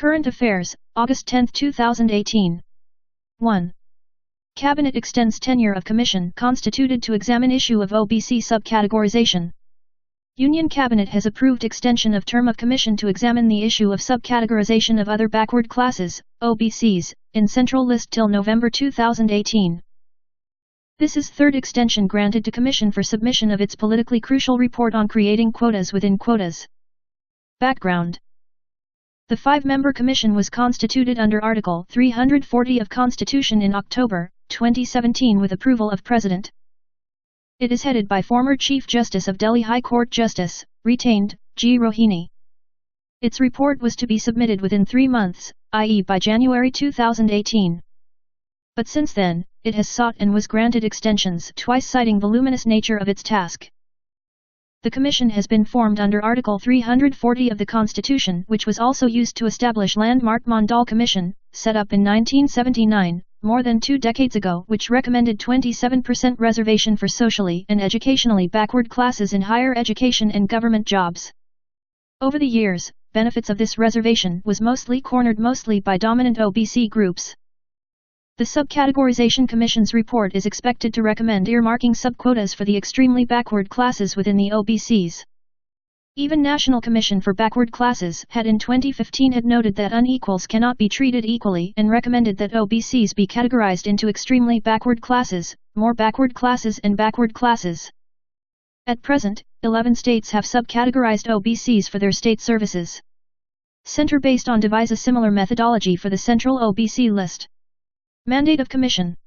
Current Affairs, August 10, 2018. 1. Cabinet extends tenure of commission constituted to examine issue of OBC subcategorization. Union Cabinet has approved extension of term of commission to examine the issue of subcategorization of other backward classes, OBCs, in Central List till November 2018. This is third extension granted to Commission for submission of its politically crucial report on creating quotas within quotas. Background. The five-member commission was constituted under Article 340 of Constitution in October 2017 with approval of President. It is headed by former Chief Justice of Delhi High Court Justice, retained, G. Rohini. Its report was to be submitted within 3 months, i.e. by January 2018. But since then, it has sought and was granted extensions twice, citing voluminous nature of its task. The Commission has been formed under Article 340 of the Constitution, which was also used to establish landmark Mandal Commission, set up in 1979, more than 2 decades ago, which recommended 27% reservation for socially and educationally backward classes in higher education and government jobs. Over the years, benefits of this reservation was mostly cornered by dominant OBC groups. The Subcategorization Commission's report is expected to recommend earmarking subquotas for the extremely backward classes within the OBCs. Even National Commission for Backward Classes had in 2015 noted that unequals cannot be treated equally and recommended that OBCs be categorized into extremely backward classes, more backward classes and backward classes. At present, 11 states have subcategorized OBCs for their state services. Center based on devise a similar methodology for the Central OBC list. Mandate of Commission.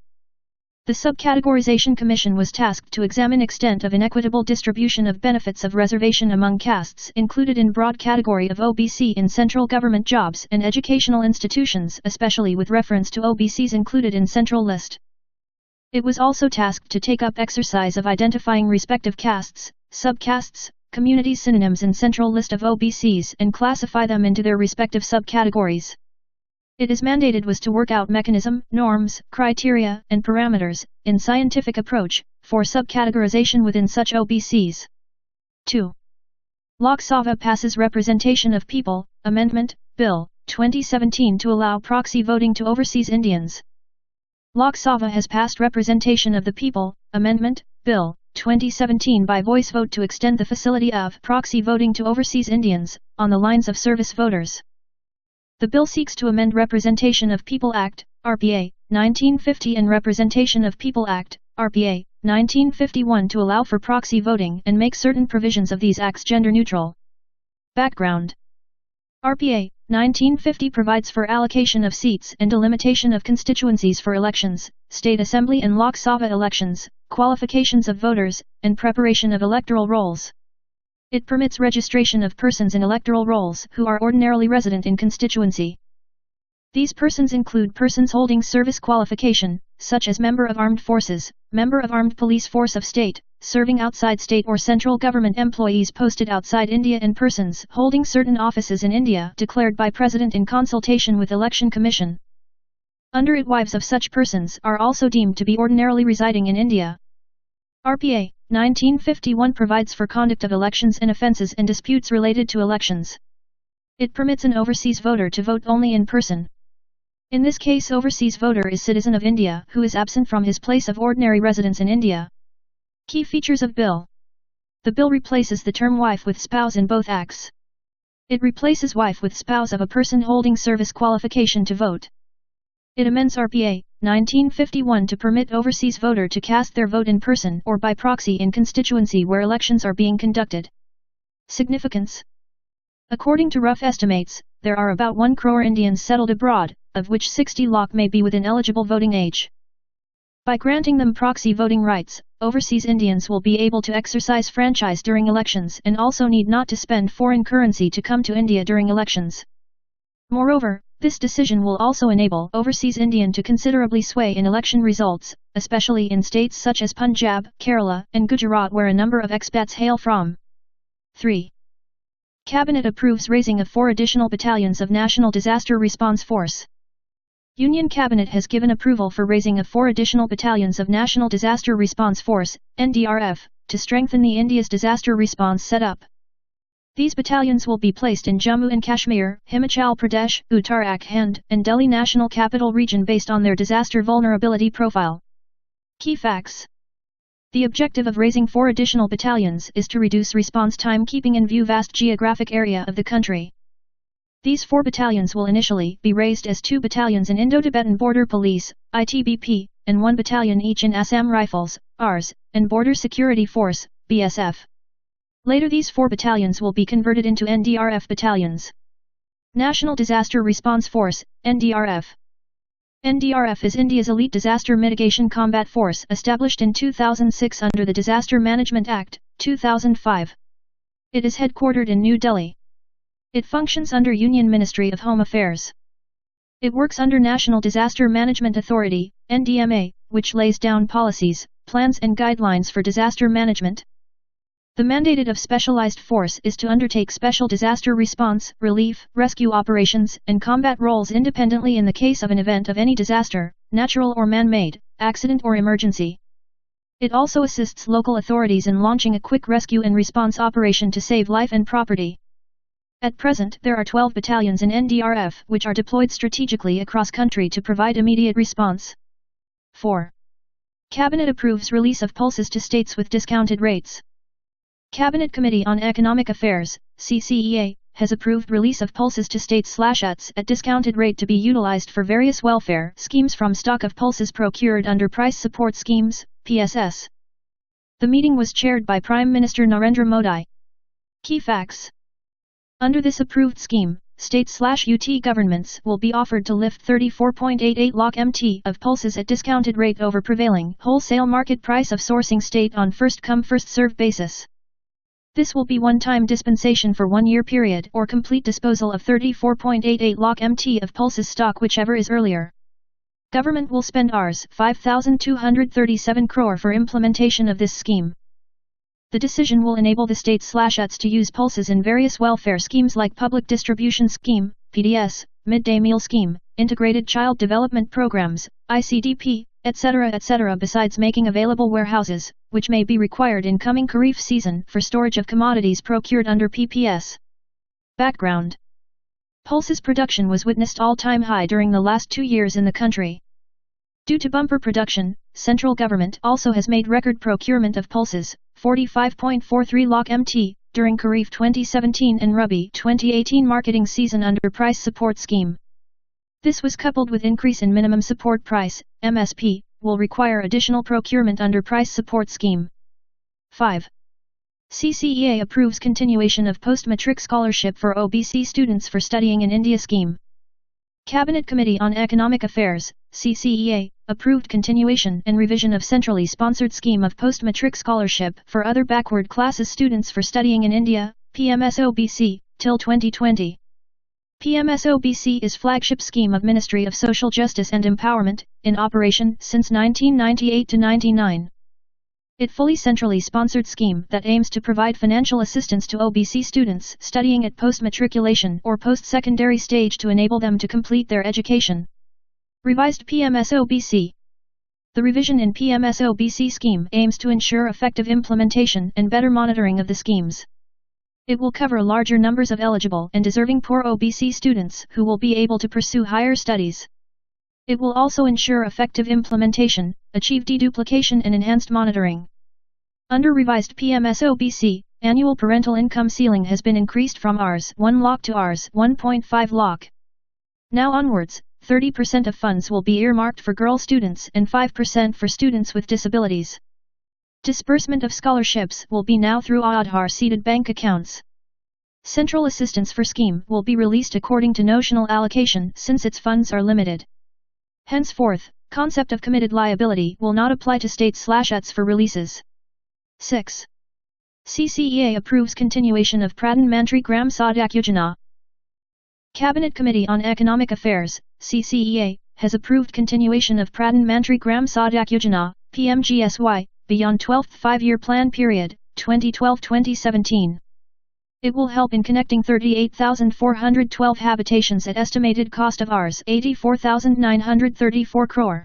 The Subcategorization Commission was tasked to examine extent of inequitable distribution of benefits of reservation among castes included in broad category of OBC in central government jobs and educational institutions, especially with reference to OBCs included in Central List. It was also tasked to take up exercise of identifying respective castes, subcastes, community synonyms in Central List of OBCs and classify them into their respective subcategories. It is mandated was to work out mechanism, norms, criteria, and parameters, in scientific approach, for subcategorization within such OBCs. 2. Lok Sabha passes Representation of People, Amendment, Bill, 2017 to allow proxy voting to overseas Indians. Lok Sabha has passed Representation of the People, Amendment, Bill, 2017 by voice vote to extend the facility of proxy voting to overseas Indians, on the lines of service voters. The bill seeks to amend Representation of People Act, RPA, 1950 and Representation of People Act, RPA, 1951 to allow for proxy voting and make certain provisions of these acts gender-neutral. Background. RPA, 1950 provides for allocation of seats and delimitation of constituencies for elections, state assembly and Lok Sabha elections, qualifications of voters, and preparation of electoral rolls. It permits registration of persons in electoral rolls who are ordinarily resident in constituency. These persons include persons holding service qualification, such as member of armed forces, member of armed police force of state, serving outside state or central government employees posted outside India and persons holding certain offices in India declared by President in consultation with Election Commission. Under it, wives of such persons are also deemed to be ordinarily residing in India. RPA 1951 provides for conduct of elections and offences and disputes related to elections. It permits an overseas voter to vote only in person. In this case, overseas voter is citizen of India who is absent from his place of ordinary residence in India. Key features of Bill. The bill replaces the term wife with spouse in both acts. It replaces wife with spouse of a person holding service qualification to vote. It amends RPA 1951 to permit overseas voter to cast their vote in person or by proxy in constituency where elections are being conducted. Significance. According to rough estimates, there are about 1 crore Indians settled abroad, of which 60 lakh may be within eligible voting age. By granting them proxy voting rights, overseas Indians will be able to exercise franchise during elections and also need not to spend foreign currency to come to India during elections. Moreover, this decision will also enable overseas Indian to considerably sway in election results, especially in states such as Punjab, Kerala, and Gujarat where a number of expats hail from. 3. Cabinet approves raising of 4 additional battalions of National Disaster Response Force. Union Cabinet has given approval for raising of 4 additional battalions of National Disaster Response Force, NDRF, to strengthen the India's disaster response setup. These battalions will be placed in Jammu and Kashmir, Himachal Pradesh, Uttarakhand, and Delhi National Capital Region based on their disaster vulnerability profile. Key facts. The objective of raising 4 additional battalions is to reduce response time, keeping in view vast geographic area of the country. These 4 battalions will initially be raised as 2 battalions in Indo-Tibetan Border Police, ITBP, and 1 battalion each in Assam Rifles, ARS, and Border Security Force, BSF. Later these 4 battalions will be converted into NDRF battalions. National Disaster Response Force, NDRF. NDRF is India's elite disaster mitigation combat force established in 2006 under the Disaster Management Act, 2005. It is headquartered in New Delhi. It functions under Union Ministry of Home Affairs. It works under National Disaster Management Authority, NDMA, which lays down policies, plans and guidelines for disaster management. The mandate of specialized force is to undertake special disaster response, relief, rescue operations, and combat roles independently in the case of an event of any disaster, natural or man-made, accident or emergency. It also assists local authorities in launching a quick rescue and response operation to save life and property. At present, there are 12 battalions in NDRF which are deployed strategically across country to provide immediate response. 4. Cabinet approves release of pulses to states with discounted rates. Cabinet Committee on Economic Affairs, CCEA, has approved release of pulses to states/ATs at discounted rate to be utilized for various welfare schemes from stock of pulses procured under Price Support Schemes, PSS. The meeting was chaired by Prime Minister Narendra Modi. Key facts. Under this approved scheme, state/UT governments will be offered to lift 34.88 lakh MT of pulses at discounted rate over prevailing wholesale market price of sourcing state on first-come first-served basis. This will be one-time dispensation for 1-year period or complete disposal of 34.88 lakh MT of pulses stock whichever is earlier. Government will spend Rs 5,237 crore for implementation of this scheme. The decision will enable the states/ATs to use pulses in various welfare schemes like Public Distribution Scheme, PDS, Midday Meal Scheme, Integrated Child Development Programs, ICDP, etc. besides making available warehouses, which may be required in coming Kharif season for storage of commodities procured under PPS. Background. Pulses production was witnessed all-time high during the last 2 years in the country. Due to bumper production, central government also has made record procurement of pulses, 45.43 lakh MT, during Kharif 2017 and Rabi 2018 marketing season under Price Support Scheme. This was coupled with increase in minimum support price, MSP, will require additional procurement under Price Support Scheme. 5. CCEA approves continuation of post-matric scholarship for OBC students for studying in India scheme. Cabinet Committee on Economic Affairs, CCEA, approved continuation and revision of centrally sponsored scheme of post-matric scholarship for other backward classes students for studying in India, PMSOBC, till 2020. PMSOBC is flagship scheme of Ministry of Social Justice and Empowerment, in operation since 1998-99. It fully centrally sponsored scheme that aims to provide financial assistance to OBC students studying at post-matriculation or post-secondary stage to enable them to complete their education. Revised PMSOBC. The revision in PMSOBC scheme aims to ensure effective implementation and better monitoring of the schemes. It will cover larger numbers of eligible and deserving poor OBC students who will be able to pursue higher studies. It will also ensure effective implementation, achieve deduplication and enhanced monitoring. Under revised PMSOBC, annual parental income ceiling has been increased from Rs 1 lakh to Rs 1.5 lakh. Now onwards, 30% of funds will be earmarked for girl students and 5% for students with disabilities. Disbursement of scholarships will be now through Aadhaar-seeded bank accounts. Central assistance for scheme will be released according to notional allocation since its funds are limited. Henceforth, concept of committed liability will not apply to states/ATs for releases. 6. CCEA approves continuation of Pradhan Mantri Gram Sadak Yojana. Cabinet Committee on Economic Affairs, CCEA, has approved continuation of Pradhan Mantri Gram Sadak Yojana, PMGSY, beyond 12th five-year plan period, 2012-2017. It will help in connecting 38,412 habitations at estimated cost of Rs 84,934 crore.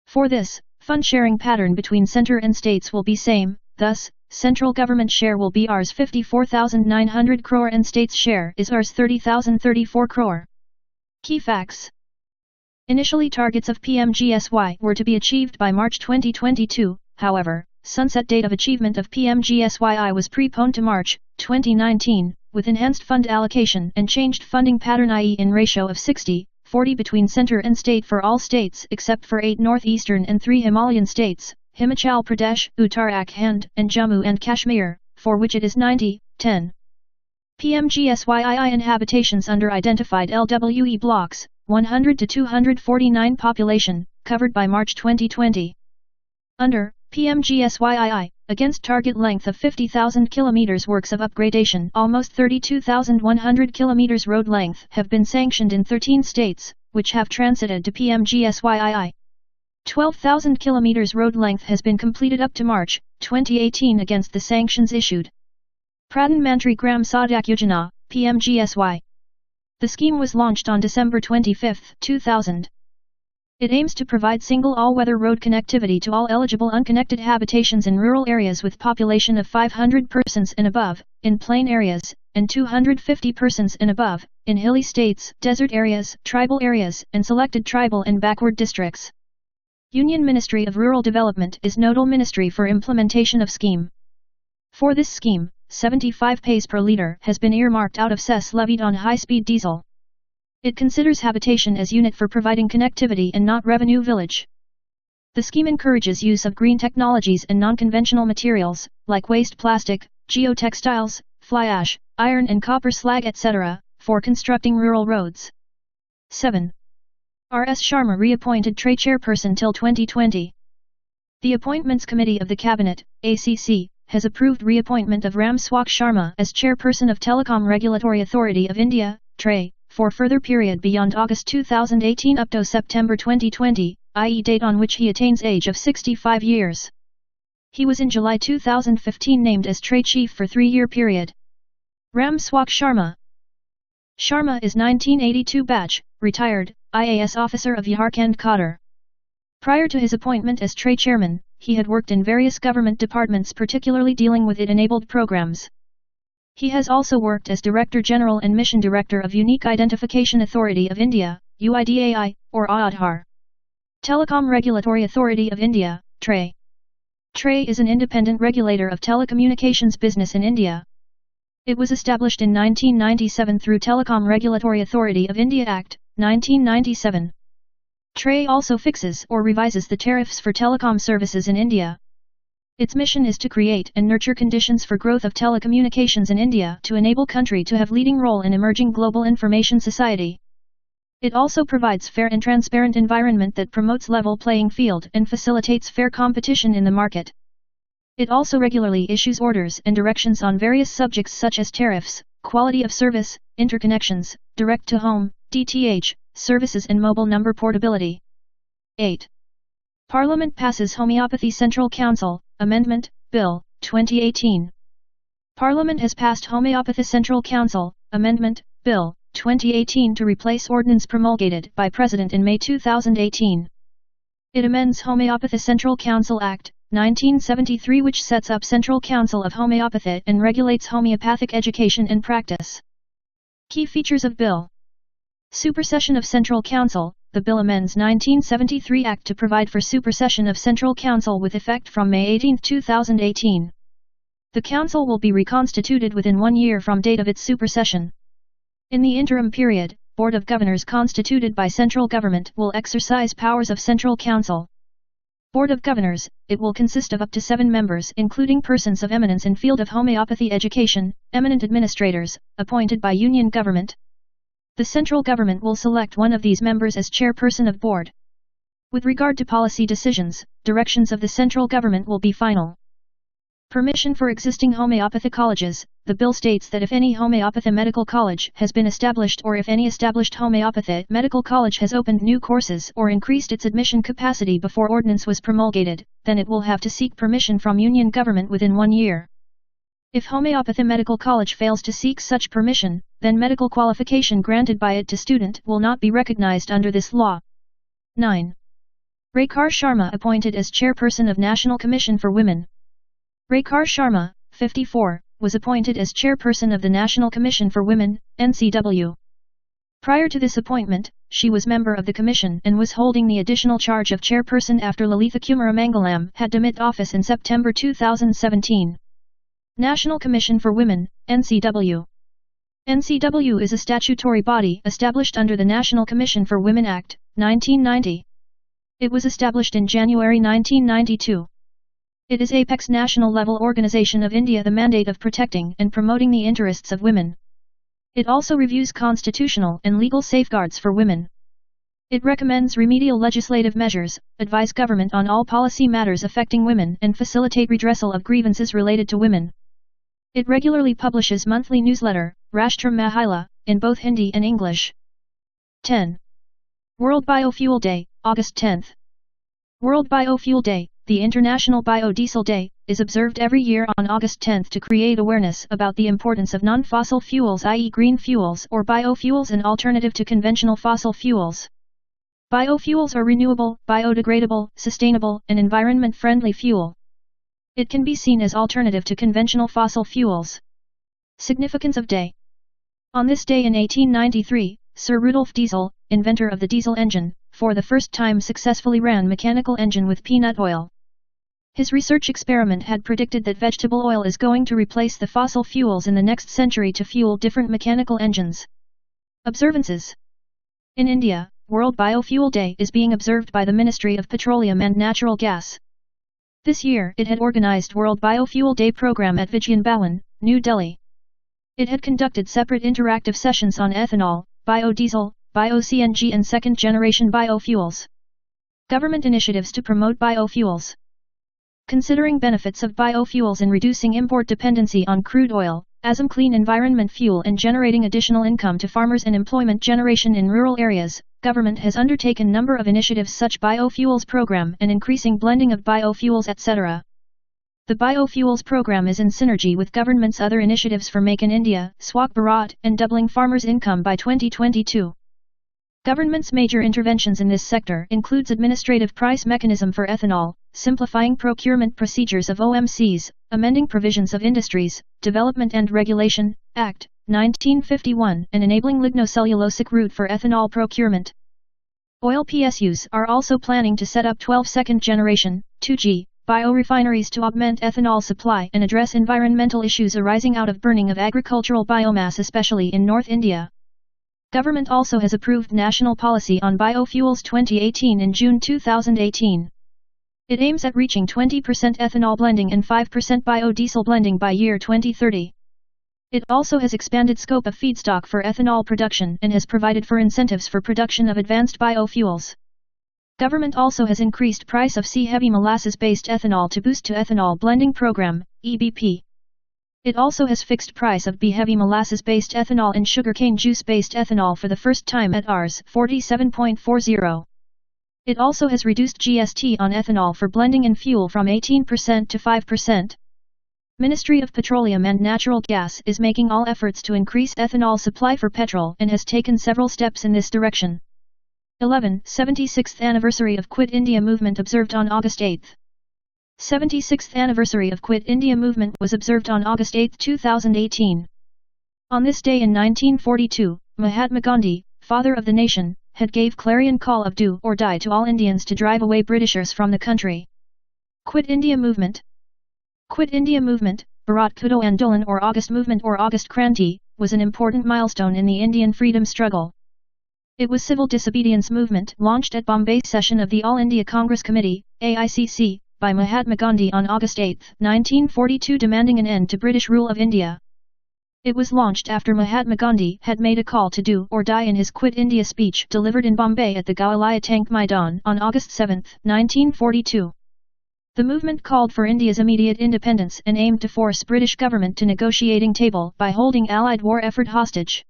For this, fund sharing pattern between center and states will be same, thus, central government share will be Rs 54,900 crore and state's share is Rs 30,034 crore. Key facts. Initially targets of PMGSY were to be achieved by March 2022, however, sunset date of achievement of PMGSYI was preponed to March 2019, with enhanced fund allocation and changed funding pattern, i.e. in ratio of 60-40 between center and state for all states except for 8 northeastern and 3 Himalayan states, Himachal Pradesh, Uttarakhand, and Jammu and Kashmir, for which it is 90-10. PMGSYI and habitations under identified LWE blocks, 100 to 249 population, covered by March 2020. Under PMGSYI, against target length of 50,000 km works of upgradation, almost 32,100 km road length have been sanctioned in 13 states, which have transited to PMGSYI. 12,000 km road length has been completed up to March 2018 against the sanctions issued. Pradhan Mantri Gram Sadak Yojana, PMGSY. The scheme was launched on December 25, 2000. It aims to provide single all-weather road connectivity to all eligible unconnected habitations in rural areas with population of 500 persons and above, in plain areas, and 250 persons and above, in hilly states, desert areas, tribal areas, and selected tribal and backward districts. Union Ministry of Rural Development is nodal ministry for implementation of scheme. For this scheme, 75 paise per litre has been earmarked out of cess levied on high-speed diesel. It considers habitation as unit for providing connectivity and not revenue village. The scheme encourages use of green technologies and non-conventional materials, like waste plastic, geotextiles, fly ash, iron and copper slag etc., for constructing rural roads. 7. R.S. Sharma reappointed TRAI chairperson till 2020. The Appointments Committee of the Cabinet, ACC, has approved reappointment of Ram Swak Sharma as chairperson of Telecom Regulatory Authority of India, TRAI, for further period beyond August 2018 up to September 2020, i.e. date on which he attains age of 65 years. He was in July 2015 named as TRAI chief for 3-year period. Ram Swak Sharma. Sharma is 1982 batch, retired, IAS officer of Yarkand Qadar. Prior to his appointment as TRAI chairman, he had worked in various government departments particularly dealing with IT-enabled programs. He has also worked as Director General and Mission Director of Unique Identification Authority of India, UIDAI, or Aadhaar. Telecom Regulatory Authority of India, TRAI. TRAI is an independent regulator of telecommunications business in India. It was established in 1997 through Telecom Regulatory Authority of India Act, 1997. TRAI also fixes or revises the tariffs for telecom services in India. Its mission is to create and nurture conditions for growth of telecommunications in India to enable country to have leading role in emerging global information society. It also provides fair and transparent environment that promotes level playing field and facilitates fair competition in the market. It also regularly issues orders and directions on various subjects such as tariffs, quality of service, interconnections, direct-to-home, DTH, services and mobile number portability. 8. Parliament passes Homeopathy Central Council, Amendment, Bill, 2018. Parliament has passed Homeopathy Central Council, Amendment, Bill, 2018 to replace ordinance promulgated by President in May 2018. It amends Homeopathy Central Council Act, 1973 which sets up Central Council of Homeopathy and regulates homeopathic education and practice. Key features of Bill. Supersession of Central Council. The bill amends 1973 Act to provide for supersession of Central Council with effect from May 18, 2018. The Council will be reconstituted within 1 year from date of its supersession. In the interim period, Board of Governors constituted by Central Government will exercise powers of Central Council. Board of Governors, it will consist of up to 7 members including persons of eminence in field of homeopathy education, eminent administrators, appointed by Union Government. The central government will select one of these members as chairperson of board. With regard to policy decisions, directions of the central government will be final. Permission for existing homeopathy colleges. The bill states that if any homeopathy medical college has been established or if any established homeopathy medical college has opened new courses or increased its admission capacity before ordinance was promulgated, then it will have to seek permission from Union Government within 1 year. If homeopathy medical college fails to seek such permission, then medical qualification granted by it to student will not be recognized under this law. 9. Rekha Sharma appointed as chairperson of National Commission for Women. Rekha Sharma, 54, was appointed as chairperson of the National Commission for Women, NCW. Prior to this appointment, she was member of the commission and was holding the additional charge of chairperson after Lalitha Kumaramangalam had demit office in September 2017. National Commission for Women, NCW. NCW is a statutory body established under the National Commission for Women Act, 1990. It was established in January 1992. It is apex national-level organization of India, the mandate of protecting and promoting the interests of women. It also reviews constitutional and legal safeguards for women. It recommends remedial legislative measures, advise government on all policy matters affecting women and facilitate redressal of grievances related to women. It regularly publishes monthly newsletter, Rashtra Mahila, in both Hindi and English. 10. World Biofuel Day, August 10th. World Biofuel Day, the International Biodiesel Day, is observed every year on August 10th to create awareness about the importance of non-fossil fuels, i.e. green fuels or biofuels, an alternative to conventional fossil fuels. Biofuels are renewable, biodegradable, sustainable, and environment-friendly fuel. It can be seen as alternative to conventional fossil fuels. Significance of day. On this day in 1893, Sir Rudolf Diesel, inventor of the diesel engine, for the first time successfully ran mechanical engine with peanut oil. His research experiment had predicted that vegetable oil is going to replace the fossil fuels in the next century to fuel different mechanical engines. Observances. In India, World Biofuel Day is being observed by the Ministry of Petroleum and Natural Gas. This year it had organized World Biofuel Day program at Vigyan Bhawan, New Delhi. It had conducted separate interactive sessions on ethanol, biodiesel, bio-CNG and second-generation biofuels. Government initiatives to promote biofuels. Considering benefits of biofuels in reducing import dependency on crude oil, as a clean environment fuel and generating additional income to farmers and employment generation in rural areas, government has undertaken number of initiatives such biofuels program and increasing blending of biofuels etc. The biofuels program is in synergy with government's other initiatives for Make in India, Swachh Bharat and doubling farmers' income by 2022. Government's major interventions in this sector includes administrative price mechanism for ethanol, simplifying procurement procedures of OMCs, amending provisions of Industries, Development and Regulation, Act, 1951 and enabling lignocellulosic route for ethanol procurement. Oil PSUs are also planning to set up 12 second-generation, 2G, biorefineries to augment ethanol supply and address environmental issues arising out of burning of agricultural biomass especially in North India. Government also has approved National Policy on Biofuels 2018 in June 2018. It aims at reaching 20% ethanol blending and 5% biodiesel blending by year 2030. It also has expanded scope of feedstock for ethanol production and has provided for incentives for production of advanced biofuels. Government also has increased price of C-heavy molasses-based ethanol to boost to ethanol blending program, EBP. It also has fixed price of B-heavy molasses-based ethanol and sugarcane juice-based ethanol for the first time at Rs. 47.40. It also has reduced GST on ethanol for blending in fuel from 18% to 5%. Ministry of Petroleum and Natural Gas is making all efforts to increase ethanol supply for petrol and has taken several steps in this direction. 11. 76th Anniversary of Quit India Movement observed on August 8. 76th Anniversary of Quit India Movement was observed on August 8, 2018. On this day in 1942, Mahatma Gandhi, father of the nation, had gave clarion call of do or die to all Indians to drive away Britishers from the country. Quit India Movement. Quit India Movement, Bharat Kudo Andolan or August Movement or August Kranti, was an important milestone in the Indian freedom struggle. It was civil disobedience movement launched at Bombay session of the All India Congress Committee, AICC, by Mahatma Gandhi on August 8, 1942 demanding an end to British rule of India. It was launched after Mahatma Gandhi had made a call to do or die in his Quit India speech delivered in Bombay at the Gaualaya Tank Maidan on August 7, 1942. The movement called for India's immediate independence and aimed to force British government to negotiating table by holding Allied war effort hostage.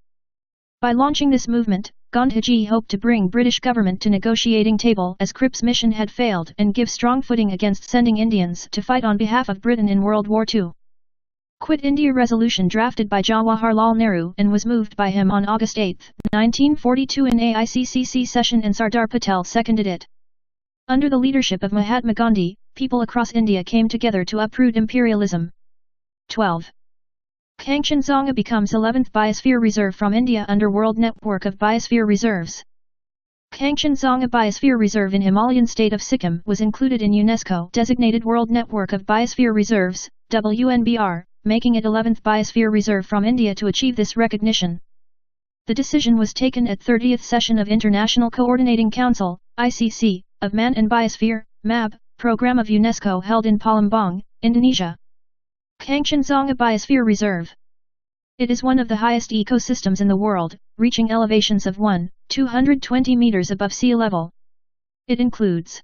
By launching this movement, Gandhiji hoped to bring British government to negotiating table as Cripps mission had failed and give strong footing against sending Indians to fight on behalf of Britain in World War II. Quit India resolution drafted by Jawaharlal Nehru and was moved by him on August 8, 1942 in AICCC session and Sardar Patel seconded it. Under the leadership of Mahatma Gandhi, people across India came together to uproot imperialism. 12. Kangchenjunga becomes 11th Biosphere Reserve from India under World Network of Biosphere Reserves. Kangchenjunga Biosphere Reserve in Himalayan state of Sikkim was included in UNESCO designated World Network of Biosphere Reserves, WNBR, making it 11th Biosphere Reserve from India to achieve this recognition. The decision was taken at 30th session of International Coordinating Council, ICC, of Man and Biosphere, MAB, program of UNESCO held in Palembang, Indonesia. Kangchenjunga Biosphere Reserve. It is one of the highest ecosystems in the world, reaching elevations of 220 meters above sea level. It includes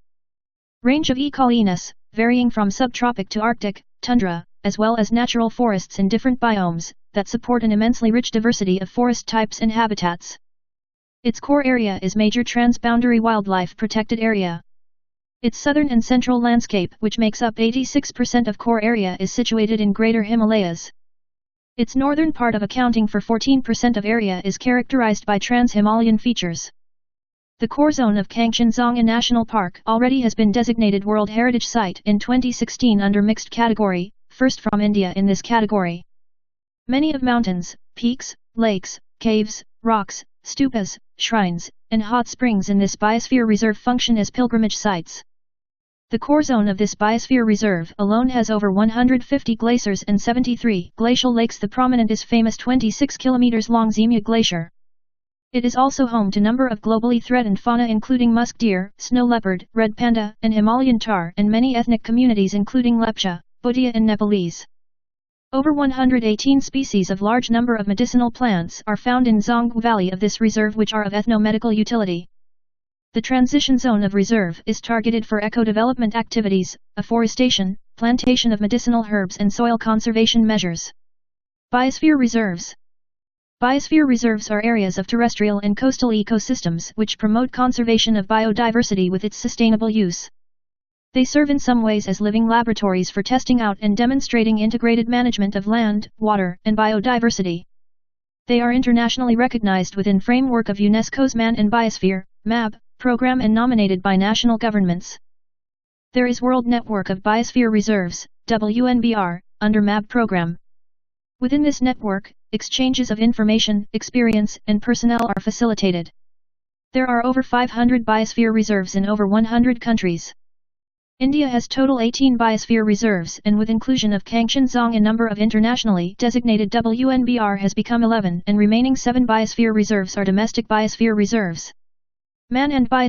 range of ecoliness, varying from subtropic to Arctic, tundra, as well as natural forests in different biomes, that support an immensely rich diversity of forest types and habitats. Its core area is major transboundary wildlife protected area. Its southern and central landscape, which makes up 86% of core area, is situated in Greater Himalayas. Its northern part of accounting for 14% of area is characterized by trans-Himalayan features. The core zone of Kangchenjunga National Park already has been designated World Heritage Site in 2016 under mixed category, first from India in this category. Many of mountains, peaks, lakes, caves, rocks, stupas, shrines, and hot springs in this biosphere reserve function as pilgrimage sites. The core zone of this biosphere reserve alone has over 150 glaciers and 73 glacial lakes. The prominent is famous 26 km long Zemya Glacier. It is also home to number of globally threatened fauna including musk deer, snow leopard, red panda, and Himalayan tar, and many ethnic communities including Lepcha, Bhutia and Nepalese. Over 118 species of large number of medicinal plants are found in Zonggu Valley of this reserve, which are of ethno-medical utility. The transition zone of reserve is targeted for eco-development activities, afforestation, plantation of medicinal herbs and soil conservation measures. Biosphere reserves. Biosphere reserves are areas of terrestrial and coastal ecosystems which promote conservation of biodiversity with its sustainable use. They serve in some ways as living laboratories for testing out and demonstrating integrated management of land, water, and biodiversity. They are internationally recognized within framework of UNESCO's Man and Biosphere, MAB, program and nominated by national governments. There is World Network of Biosphere Reserves, WNBR, under MAB program. Within this network, exchanges of information, experience, and personnel are facilitated. There are over 500 biosphere reserves in over 100 countries. India has total 18 biosphere reserves, and with inclusion of Kangchenjunga a number of internationally designated WNBR has become 11, and remaining 7 biosphere reserves are domestic biosphere reserves. Man and Biosphere